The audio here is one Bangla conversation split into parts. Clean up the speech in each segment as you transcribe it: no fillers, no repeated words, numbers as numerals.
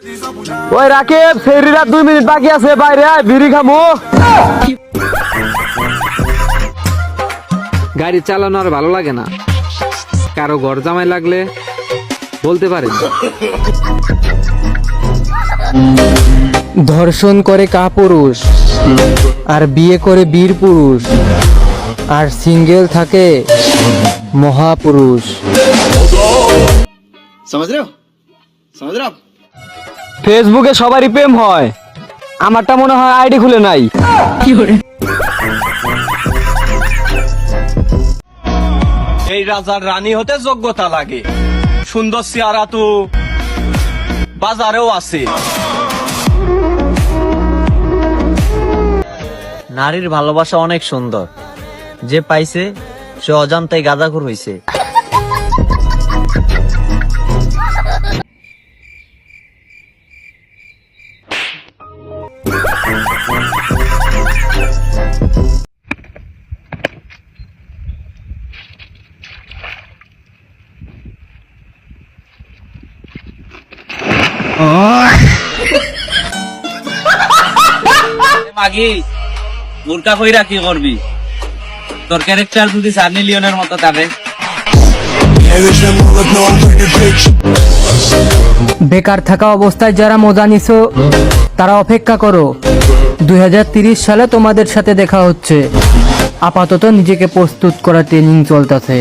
ওই রাকিব, ফেরির আর 2 মিনিট বাকি আছে, বাইরে আয়, বিড়ি খামু। গাড়ি চালানো আর ভালো লাগে না, কারো ঘর জামাই লাগলে বলতে পারেন। ধর্ষণ করে কাপুরুষ, আর বিয়ে করে বীর পুরুষ, আর সিঙ্গেল থাকে মহাপুরুষ। ফেসবুকে সবারই প্রেম হয়, আমারটা মনে হয় আইডি খুলে নাই। এই রাজার রানী হতে যোগ্যতা লাগে, সুন্দর চেহারা তো বাজারেও আছে। নারীর ভালোবাসা অনেক সুন্দর, যে পাইছে সে অজান্তেই গাঁজাখুর হইছে। মাগি বোরকা কইরা কি করবি? তোর ক্যারেক্টার যদি সানি লিওনের মতো থাকে। বেকার থাকা অবস্থায় যারা মজা নিছো তারা অপেক্ষা করো, 2030 সালে তোমাদের সাথে দেখা হচ্ছে। আপাতত নিজেকে প্রস্তুত করার ট্রেনিং চলতেছে।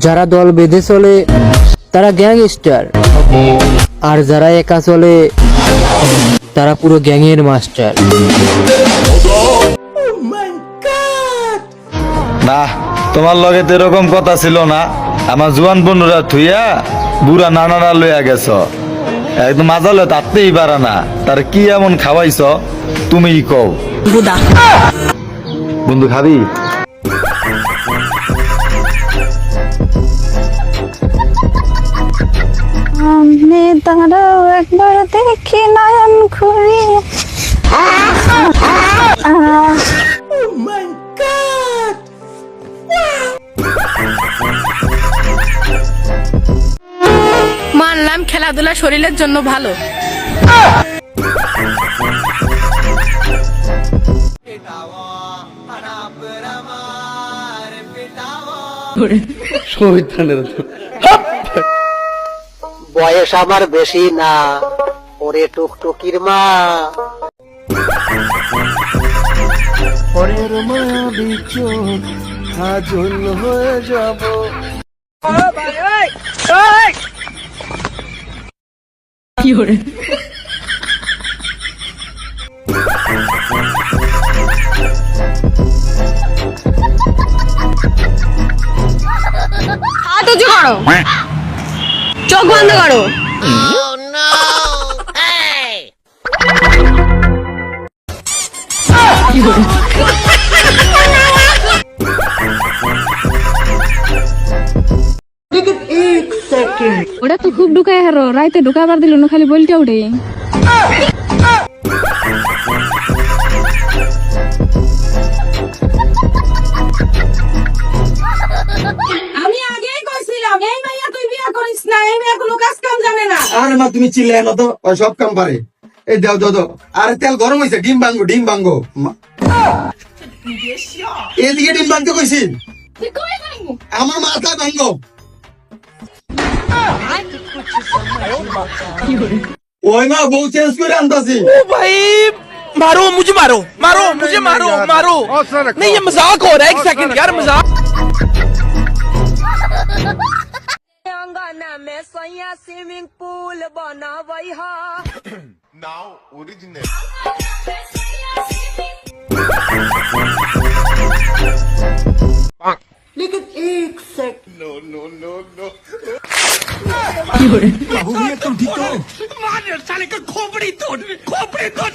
যারা দল বেঁধে চলে তারা গ্যাংস্টার, আর যারা একা চলে তারা পুরো গ্যাংয়ের মাস্টার। না, তোমার লগে তো এরকম কথা ছিল না। আমার জুয়ান বন্ধুরা থুইয়া বুড়া নানারা লইয়া গেছ, একদম মাজালে তাতেই পারা না। তার কি এমন খাওয়াইছ তুমি কও। বন্ধু খাবি? সামনে দাঁড়াও, একবার দেখি নয়ন ঘুরি। মানলাম খেলাধুলা শরীরের জন্য ভালো। বয়স আমার বেশি না, ওরে টুকটুকির মা। পরের মায়াবী চোখ হাজল হয়ে যাব। হাত উঁচু করো, চোখ বন্ধ করো। ওটা তো খুব ঢুকায় হারো, রাইতে ঢুকাবার দিল না, খালি বলতে উঠে। আমি আগেই কইছিলাম এই মাইয়া তুই বিয়া করিস না, এই মাইয়া কোনো কাজ কাম জানে না। আরে মা তুমি চিল্লাই না তো, ও সব কাম পারে। এই দাও দাও দাও, আরে তেল গরম হইছে, ডিম ভাঙ্গো ডিম ভাঙ্গো। এদিকে ডিম ভাঙতে কইছি, আমার মাথা ভাঙ্গো। ওই মা বউ চেঞ্জ করে আনতাছি। ओ भाई मारो मुझे, मारो मारो मुझे, मारो मारो। नहीं ये मजाक हो रहा है, एक सेकंड यार, मजाक। अंगना में सोया स्विमिंग पूल बनावई हा। नाउ ओरिजिनल लेकिन एक second. No no no no तुम ठीक हो? मार साले का खोपड़ी तोड़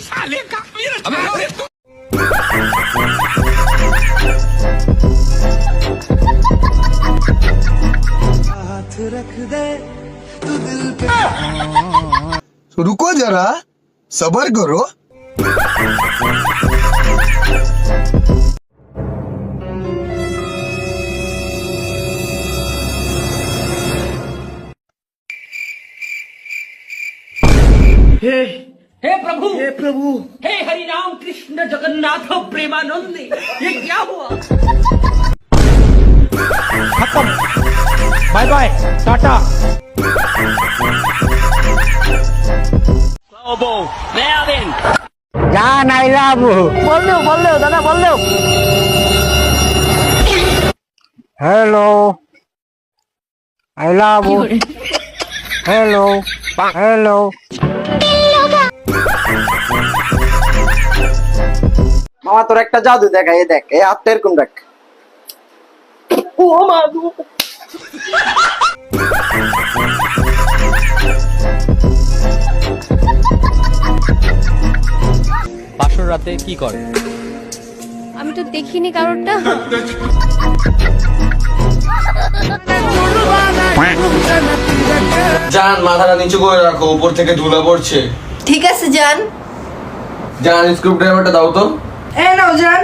साले का। हाथ रख दे तू दिल पे। रुको जरा, सबर करो। हे प्रभु हे हरि राम कृष्ण जगन्नाथ प्रेमानंद ये क्या हुआ खत्म बाय बाय टाटा জান আই লাভ বললেও দাদা বললেও hello I love hello hello মামা তোর একটা জাদু দেখা এই দেখ এই হাতটা এরকম দেখ ও মা গো বাসর রাতে কি করে? আমি তো দেখিনি কারোরটা। জান মাথাটা নিচু করে রাখো, উপর থেকে ধুলা পড়ছে। ঠিক আছে জান। জান স্ক্রু ড্রাইভারটা দাও তো। এই নাও জান।